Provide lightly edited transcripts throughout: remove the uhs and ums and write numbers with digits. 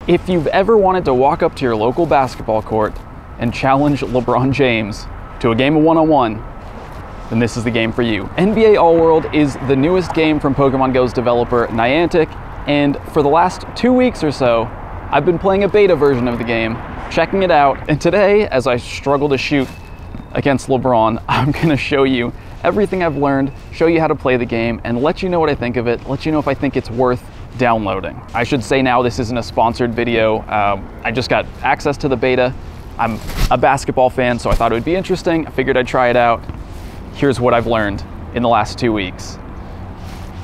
If you've ever wanted to walk up to your local basketball court and challenge LeBron James to a game of one-on-one, then this is the game for you. NBA All World is the newest game from Pokémon GO's developer Niantic, and for the last 2 weeks or so, I've been playing a beta version of the game, checking it out, and today, as I struggle to shoot against LeBron, I'm gonna show you everything I've learned, show you how to play the game, and let you know what I think of it, let you know if I think it's worth downloading. I should say now this isn't a sponsored video. I just got access to the beta. I'm a basketball fan, so I thought it would be interesting. I figured I'd try it out. Here's what I've learned in the last 2 weeks.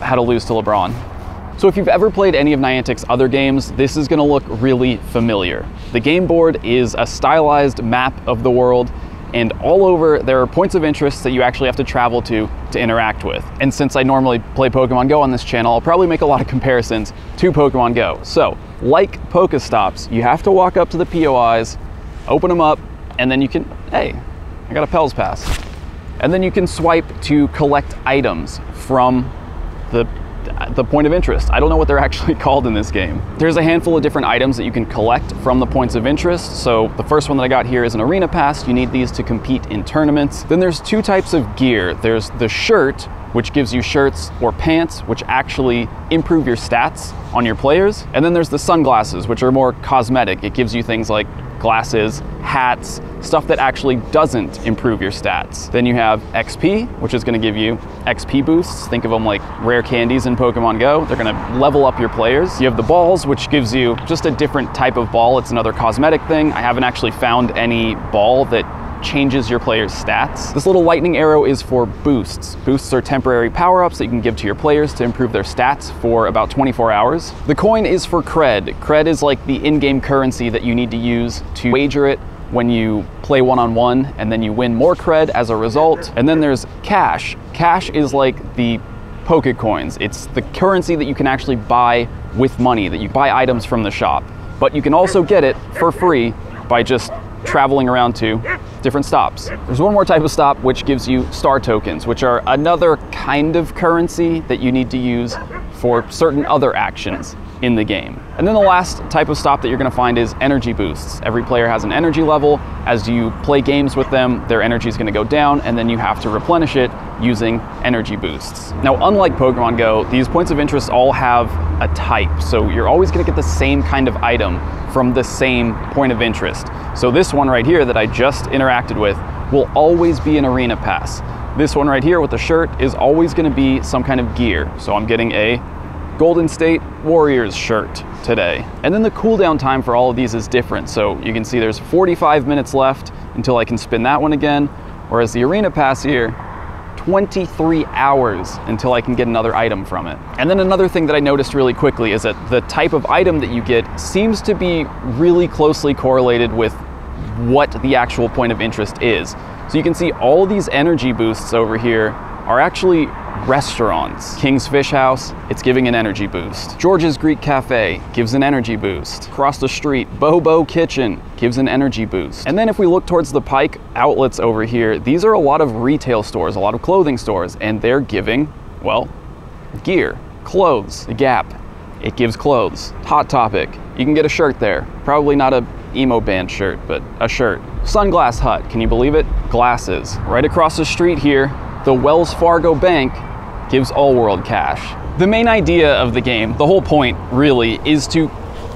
How to lose to LeBron. So if you've ever played any of Niantic's other games, this is gonna look really familiar. The game board is a stylized map of the world, and all over there are points of interest that you actually have to travel to interact with. And since I normally play Pokemon Go on this channel, I'll probably make a lot of comparisons to Pokemon Go. So, like Pokestops, you have to walk up to the POIs, open them up, and then you can, hey, I got a Pels Pass. And then you can swipe to collect items from the point of interest. I don't know what they're actually called in this game. There's a handful of different items that you can collect from the points of interest. So the first one that I got here is an arena pass. You need these to compete in tournaments. Then there's two types of gear. There's the shirt, which gives you shirts or pants, which actually improve your stats on your players. And then there's the sunglasses, which are more cosmetic. It gives you things like glasses, hats, stuff that actually doesn't improve your stats. Then you have XP, which is gonna give you XP boosts. Think of them like rare candies in Pokemon Go. They're gonna level up your players. You have the balls, which gives you just a different type of ball. It's another cosmetic thing. I haven't actually found any ball that changes your player's stats. This little lightning arrow is for boosts. Boosts are temporary power-ups that you can give to your players to improve their stats for about 24 hours. The coin is for cred. Cred is like the in-game currency that you need to use to wager it when you play one-on-one, and then you win more cred as a result. And then there's cash. Cash is like the Pokecoins. It's the currency that you can actually buy with money, that you buy items from the shop. But you can also get it for free by just traveling around to different stops. There's one more type of stop which gives you star tokens, which are another kind of currency that you need to use for certain other actions in the game. And then the last type of stop that you're gonna find is energy boosts. Every player has an energy level. As you play games with them, their energy is gonna go down, and then you have to replenish it using energy boosts. Now, unlike Pokemon Go, these points of interest all have a type, so you're always gonna get the same kind of item from the same point of interest. So this one right here that I just interacted with will always be an arena pass. This one right here with the shirt is always gonna be some kind of gear. So I'm getting a Golden State Warriors shirt today. And then the cooldown time for all of these is different. So you can see there's 45 minutes left until I can spin that one again. Whereas the arena pass here, 23 hours until I can get another item from it. And then another thing that I noticed really quickly is that the type of item that you get seems to be really closely correlated with what the actual point of interest is. So you can see all these energy boosts over here are actually restaurants. King's Fish House, it's giving an energy boost. George's Greek Cafe gives an energy boost. Across the street, Bobo Kitchen gives an energy boost. And then if we look towards the Pike outlets over here, these are a lot of retail stores, a lot of clothing stores, and they're giving, well, gear, clothes. The Gap, it gives clothes. Hot Topic, you can get a shirt there. Probably not a emo band shirt, but a shirt. Sunglass Hut, can you believe it? Glasses. Right across the street here, the Wells Fargo Bank gives all world cash. The main idea of the game, the whole point really, is to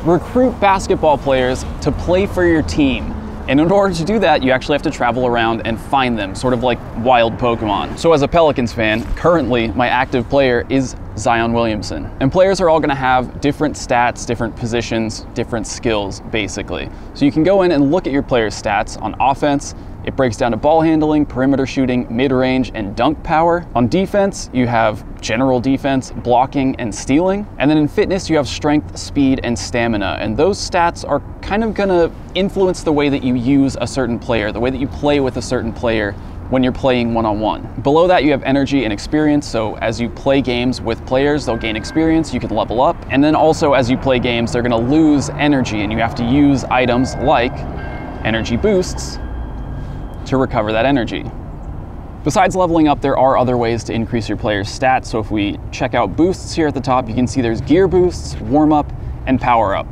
recruit basketball players to play for your team. And in order to do that, you actually have to travel around and find them, sort of like wild Pokemon. So as a Pelicans fan, currently my active player is Zion Williamson. And players are all gonna have different stats, different positions, different skills, basically. So you can go in and look at your player's stats on offense. It breaks down to ball handling, perimeter shooting, mid-range, and dunk power. On defense, you have general defense, blocking, and stealing. And then in fitness, you have strength, speed, and stamina. And those stats are kind of gonna influence the way that you use a certain player, the way that you play with a certain player when you're playing one-on-one. Below that, you have energy and experience. So as you play games with players, they'll gain experience, you can level up. And then also as you play games, they're gonna lose energy, and you have to use items like energy boosts to recover that energy. Besides leveling up, there are other ways to increase your player's stats. So if we check out boosts here at the top, you can see there's gear boosts, warm up, and power up.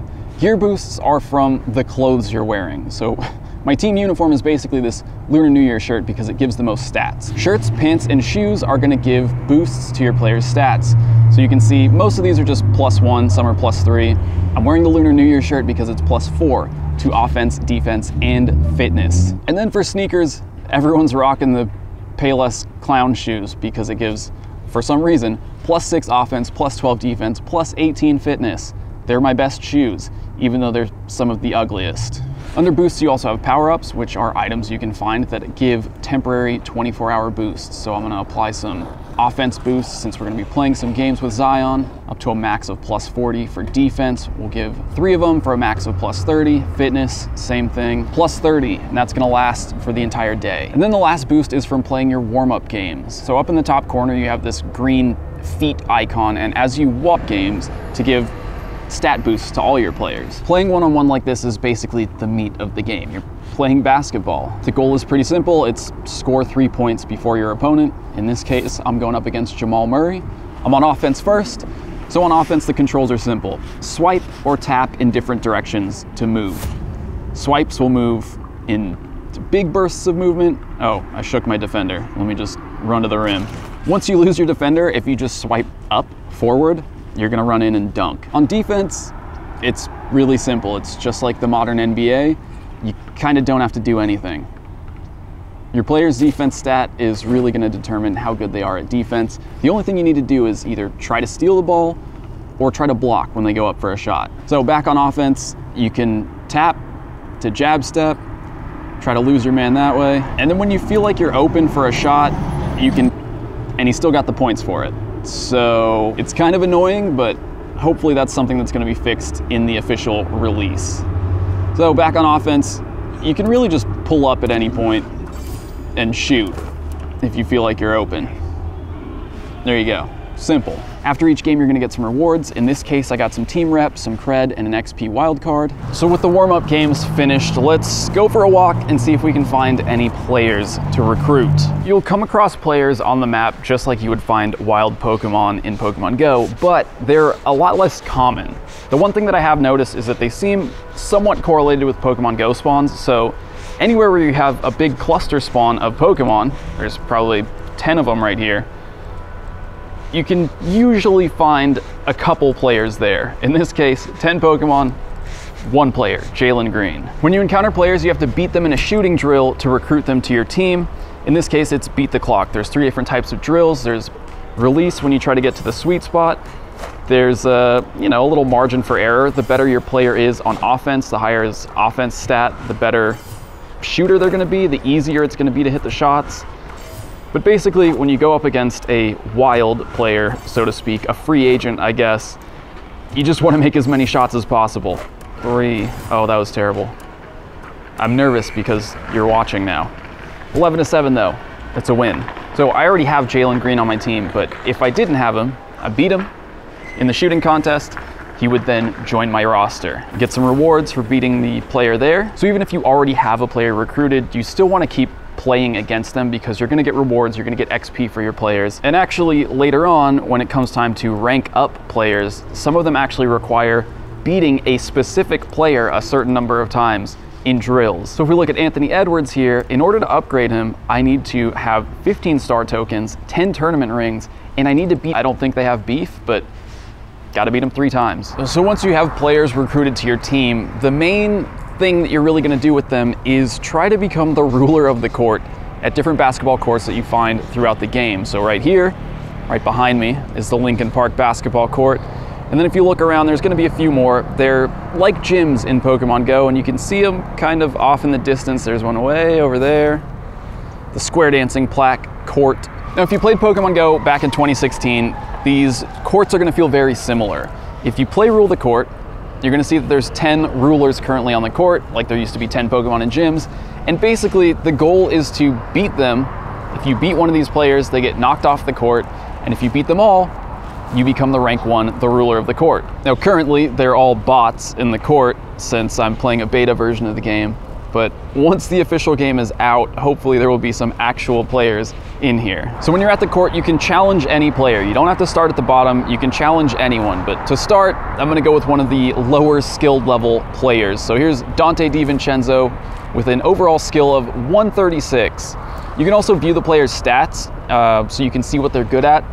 Gear boosts are from the clothes you're wearing. So my team uniform is basically this Lunar New Year shirt because it gives the most stats. Shirts, pants, and shoes are gonna give boosts to your player's stats. So you can see most of these are just +1, some are +3. I'm wearing the Lunar New Year shirt because it's +4 to offense, defense, and fitness. And then for sneakers, everyone's rocking the Payless clown shoes because it gives, for some reason, +6 offense, +12 defense, +18 fitness. They're my best shoes, even though they're some of the ugliest. Under boosts, you also have power-ups, which are items you can find that give temporary 24-hour boosts. So I'm gonna apply some offense boosts since we're gonna be playing some games with Zion, up to a max of +40. For defense, we'll give 3 of them for a max of +30. Fitness, same thing, +30, and that's gonna last for the entire day. And then the last boost is from playing your warm-up games. So up in the top corner, you have this green feet icon, and as you walk games to give stat boosts to all your players. Playing one-on-one like this is basically the meat of the game. You're playing basketball. The goal is pretty simple. It's score 3 points before your opponent. In this case, I'm going up against Jamal Murray. I'm on offense first. So on offense, the controls are simple. Swipe or tap in different directions to move. Swipes will move in big bursts of movement. Oh, I shook my defender. Let me just run to the rim. Once you lose your defender, if you just swipe up, forward, you're gonna run in and dunk. On defense, it's really simple. It's just like the modern NBA. You kind of don't have to do anything. Your player's defense stat is really gonna determine how good they are at defense. The only thing you need to do is either try to steal the ball or try to block when they go up for a shot. So back on offense, you can tap to jab step, try to lose your man that way. And then when you feel like you're open for a shot, you can, and he still got the points for it. So it's kind of annoying, but hopefully that's something that's going to be fixed in the official release. So back on offense, you can really just pull up at any point and shoot if you feel like you're open. There you go. Simple. After each game, you're gonna get some rewards. In this case, I got some team reps, some cred, and an XP wildcard. So with the warm-up games finished, let's go for a walk and see if we can find any players to recruit. You'll come across players on the map just like you would find wild Pokemon in Pokemon Go, but they're a lot less common. The one thing that I have noticed is that they seem somewhat correlated with Pokemon Go spawns, so anywhere where you have a big cluster spawn of Pokemon, there's probably 10 of them right here, you can usually find a couple players there. In this case, 10 Pokemon, 1 player, Jalen Green. When you encounter players, you have to beat them in a shooting drill to recruit them to your team. In this case, it's beat the clock. There's 3 different types of drills. There's release when you try to get to the sweet spot. There's a little margin for error. The better your player is on offense, the higher his offense stat, the better shooter they're gonna be, the easier it's gonna be to hit the shots. But basically, when you go up against a wild player, so to speak, a free agent, I guess, you just want to make as many shots as possible. 3, oh, that was terrible. I'm nervous because you're watching now. 11-7 though, it's a win. So I already have Jalen Green on my team, but if I didn't have him, I beat him in the shooting contest, he would then join my roster. Get some rewards for beating the player there. So even if you already have a player recruited, you still want to keep playing against them because you're going to get rewards, you're going to get XP for your players. And actually later on, when it comes time to rank up players, some of them actually require beating a specific player a certain number of times in drills. So if we look at Anthony Edwards here, in order to upgrade him, I need to have 15 star tokens, 10 tournament rings, and I need to beat, I don't think they have beef, but got to beat them 3 times. So once you have players recruited to your team, the main thing that you're really going to do with them is try to become the ruler of the court at different basketball courts that you find throughout the game. So right here, right behind me, is the Lincoln Park basketball court. And then if you look around, there's going to be a few more. They're like gyms in Pokemon Go, and you can see them kind of off in the distance. There's one way over there, the square dancing plaque court. Now, if you played Pokemon Go back in 2016, these courts are going to feel very similar. If you play Rule the Court, you're going to see that there's 10 rulers currently on the court, like there used to be 10 Pokemon in gyms. And basically, the goal is to beat them. If you beat one of these players, they get knocked off the court. And if you beat them all, you become the rank 1, the ruler of the court. Now, currently, they're all bots in the court since I'm playing a beta version of the game. but once the official game is out, hopefully there will be some actual players in here. So when you're at the court, you can challenge any player. You don't have to start at the bottom, you can challenge anyone, but to start, I'm gonna go with one of the lower skilled level players. So here's Dante DiVincenzo with an overall skill of 136. You can also view the player's stats, so you can see what they're good at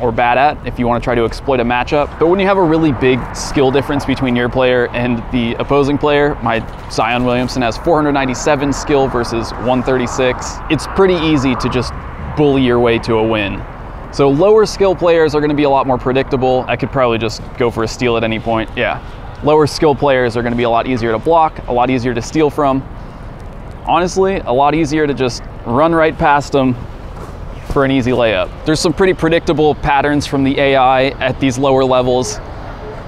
or bad at if you want to try to exploit a matchup. But when you have a really big skill difference between your player and the opposing player, my Zion Williamson has 497 skill versus 136. It's pretty easy to just bully your way to a win. So lower skill players are going to be a lot more predictable. I could probably just go for a steal at any point. Yeah. Lower skill players are going to be a lot easier to block, a lot easier to steal from. Honestly, a lot easier to just run right past them for an easy layup. There's some pretty predictable patterns from the AI at these lower levels.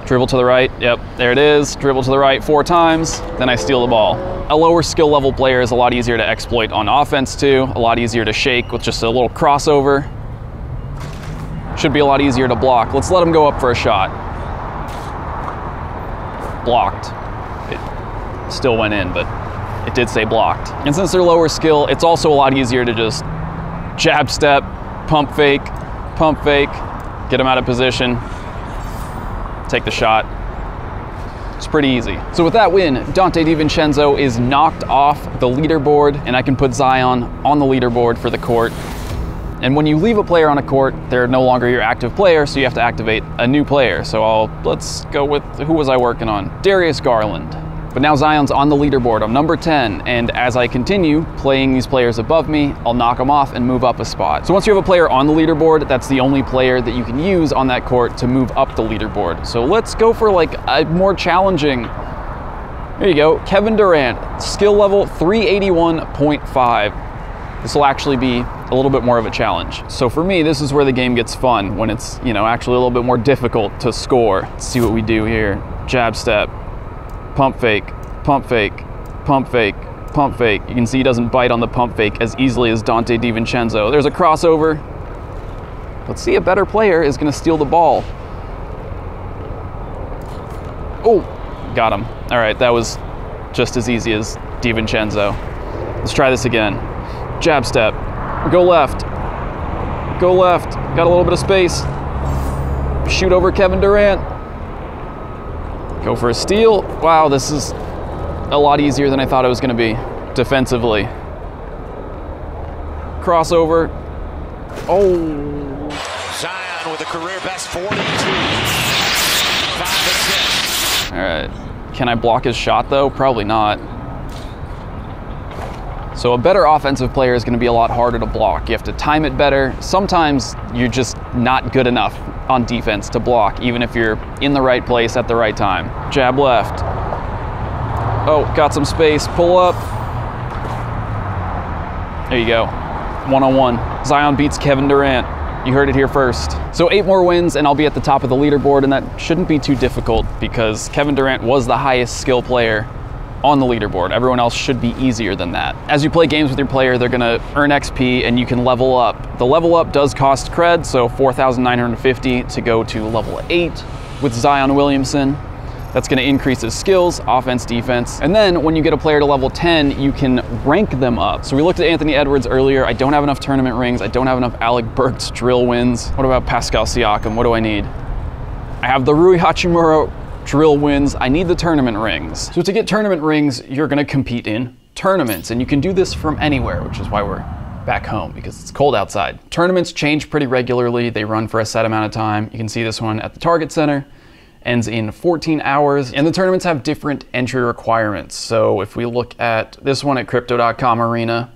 Dribble to the right, yep, there it is. Dribble to the right 4 times, then I steal the ball. A lower skill level player is a lot easier to exploit on offense too, a lot easier to shake with just a little crossover. Should be a lot easier to block. Let's let him go up for a shot. Blocked. It still went in, but it did say blocked. And since they're lower skill, it's also a lot easier to just jab step, pump fake, get them out of position, take the shot. It's pretty easy. So with that win, Dante DiVincenzo is knocked off the leaderboard, and I can put Zion on the leaderboard for the court. And when you leave a player on a court, they're no longer your active player, so you have to activate a new player. So let's go with, who was I working on? Darius Garland. But now Zion's on the leaderboard. I'm number 10, and as I continue playing these players above me, I'll knock them off and move up a spot. So once you have a player on the leaderboard, that's the only player that you can use on that court to move up the leaderboard. So let's go for like a more challenging. There you go, Kevin Durant, skill level 381.5. This will actually be a little bit more of a challenge. So for me, this is where the game gets fun, when it's, you know, actually a little bit more difficult to score. Let's see what we do here. Jab step. Pump fake, pump fake, pump fake, pump fake. You can see he doesn't bite on the pump fake as easily as Dante DiVincenzo. There's a crossover. Let's see, a better player is gonna steal the ball. Oh, got him. All right, that was just as easy as DiVincenzo. Let's try this again. Jab step, go left, got a little bit of space. Shoot over Kevin Durant. Go for a steal. Wow, this is a lot easier than I thought it was going to be defensively. Crossover. Oh. Zion with a career best 42. 5 assists. All right. Can I block his shot though? Probably not. So a better offensive player is going to be a lot harder to block. You have to time it better. Sometimes you're just not good enough on defense to block, even if you're in the right place at the right time. Jab left. Oh, got some space. Pull up. There you go. One-on-one. Zion beats Kevin Durant. You heard it here first. So 8 more wins and I'll be at the top of the leaderboard, and that shouldn't be too difficult because Kevin Durant was the highest skill player on the leaderboard. Everyone else should be easier than that. As you play games with your player, they're gonna earn XP and you can level up. The level up does cost cred, so 4,950 to go to level 8 with Zion Williamson. That's gonna increase his skills, offense, defense. And then when you get a player to level 10, you can rank them up. So we looked at Anthony Edwards earlier. I don't have enough tournament rings. I don't have enough Alec Burks drill wins. What about Pascal Siakam? What do I need? I have the Rui Hachimura drill wins. I need the tournament rings. So to get tournament rings, you're gonna compete in tournaments, and you can do this from anywhere, which is why we're back home, because it's cold outside. Tournaments change pretty regularly. They run for a set amount of time. You can see this one at the Target Center, ends in 14 hours, and the tournaments have different entry requirements. So if we look at this one at Crypto.com Arena,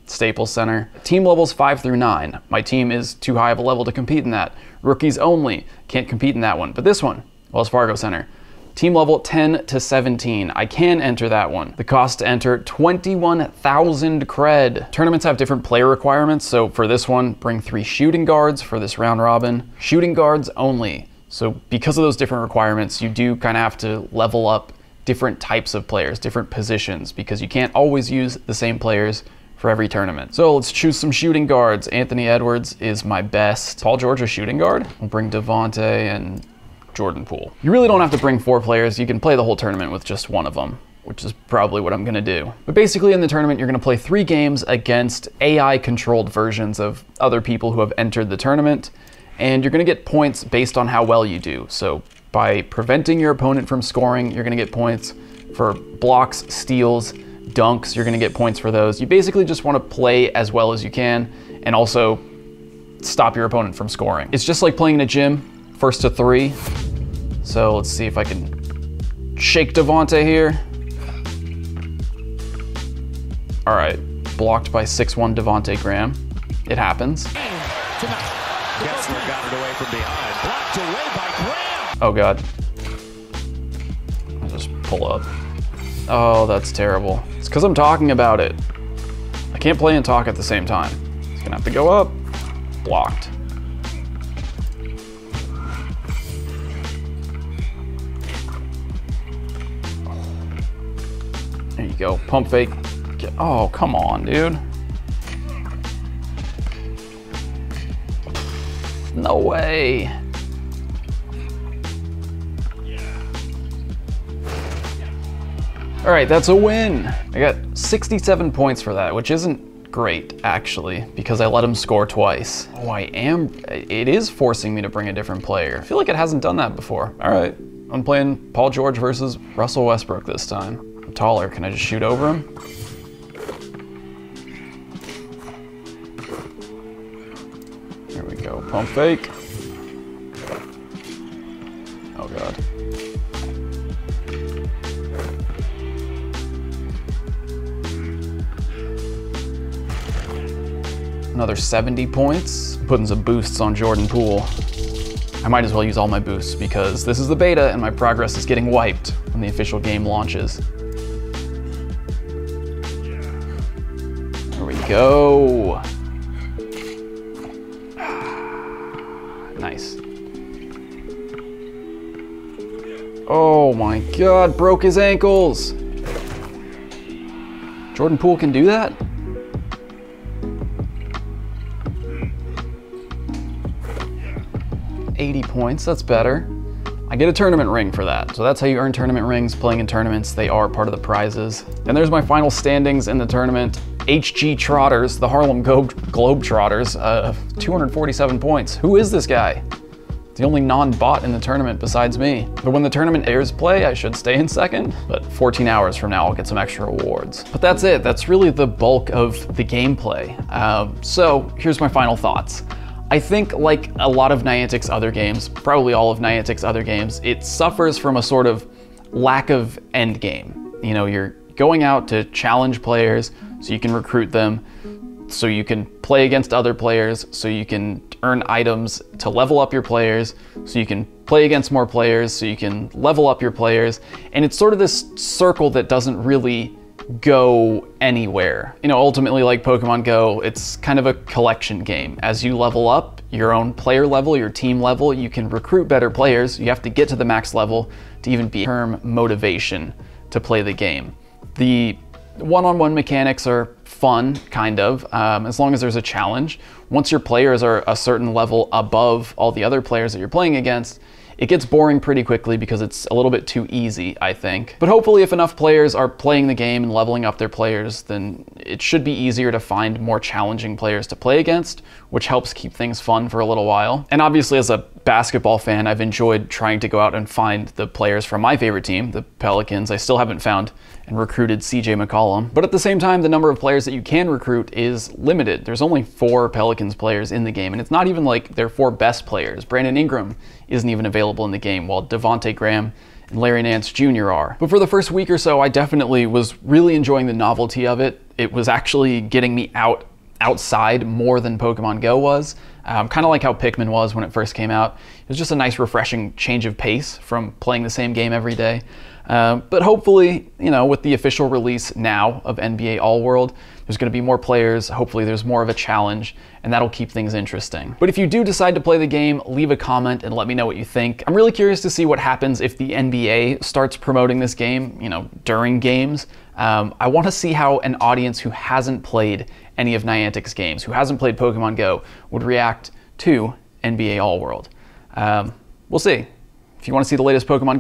Staples Center, team levels 5 through 9. My team is too high of a level to compete in that. Rookies only, can't compete in that one. But this one, Wells Fargo Center, team level 10 to 17. I can enter that one. The cost to enter, 21,000 cred. Tournaments have different player requirements. So for this one, bring 3 shooting guards for this round robin. Shooting guards only. So because of those different requirements, you do kind of have to level up different types of players, different positions, because you can't always use the same players for every tournament. So let's choose some shooting guards. Anthony Edwards is my best. Paul George a shooting guard. We'll bring Devontae and Jordan Poole. You really don't have to bring 4 players. You can play the whole tournament with just one of them. which is probably what I'm gonna do. But basically in the tournament, you're gonna play 3 games against AI-controlled versions of other people who have entered the tournament, and you're gonna get points based on how well you do. So by preventing your opponent from scoring, you're gonna get points. For blocks, steals, dunks, you're gonna get points for those. You basically just wanna play as well as you can, and also stop your opponent from scoring. It's just like playing in a gym, first to 3. So let's see if I can shake Devontae here. All right, blocked by 6'1" Devontae Graham. It happens. Kessler got it away from behind. Blocked away by Graham. Oh God. I'll just pull up. Oh, that's terrible. It's because I'm talking about it. I can't play and talk at the same time. It's gonna have to go up. Blocked. There you go, pump fake. Oh, come on, dude. No way. All right, that's a win. I got 67 points for that, which isn't great, actually, because I let him score twice. Oh, it is forcing me to bring a different player. I feel like it hasn't done that before. All right, I'm playing Paul George versus Russell Westbrook this time. I'm taller, can I just shoot over him? There we go, pump fake. Oh God. Another 70 points. Putting some boosts on Jordan Poole. I might as well use all my boosts because this is the beta and my progress is getting wiped when the official game launches. There we go. Nice. Oh my God, broke his ankles. Jordan Poole can do that? $80 points, that's better. I get a tournament ring for that. So that's how you earn tournament rings, playing in tournaments. They are part of the prizes. And there's my final standings in the tournament. HG Trotters, the Harlem Globetrotters, 247 points. Who is this guy? The only non-bot in the tournament besides me. But when the tournament airs play, I should stay in second. But 14 hours from now, I'll get some extra awards. But that's it. That's really the bulk of the gameplay. So here's my final thoughts. I think like a lot of Niantic's other games, probably all of Niantic's other games, it suffers from a sort of lack of end game. You know, you're going out to challenge players so you can recruit them, so you can play against other players, so you can earn items to level up your players, so you can play against more players, so you can level up your players. And it's sort of this circle that doesn't really go anywhere. You know, ultimately, like Pokemon Go, it's kind of a collection game. As you level up your own player level, your team level, you can recruit better players. You have to get to the max level to even be term motivation to play the game. The one-on-one mechanics are fun, kind of, as long as there's a challenge. Once your players are a certain level above all the other players that you're playing against, it gets boring pretty quickly because it's a little bit too easy, I think. But hopefully if enough players are playing the game and leveling up their players, then it should be easier to find more challenging players to play against, which helps keep things fun for a little while. And obviously as a basketball fan, I've enjoyed trying to go out and find the players from my favorite team, the Pelicans. I still haven't found and recruited CJ McCollum. But at the same time, the number of players that you can recruit is limited. There's only 4 Pelicans players in the game, and it's not even like their 4 best players. Brandon Ingram isn't even available in the game, while Devontae Graham and Larry Nance Jr. are. But for the first week or so, I definitely was really enjoying the novelty of it. It was actually getting me outside more than Pokemon Go was. Kind of like how Pikmin was when it first came out. It was just a nice, refreshing change of pace from playing the same game every day. But hopefully, you know, with the official release now of NBA All World, there's going to be more players. Hopefully there's more of a challenge, and that'll keep things interesting. But if you do decide to play the game, leave a comment and let me know what you think. I'm really curious to see what happens if the NBA starts promoting this game, you know, during games. I want to see how an audience who hasn't played any of Niantic's games, who hasn't played Pokemon Go, would react to NBA All World. We'll see. If you want to see the latest Pokemon Go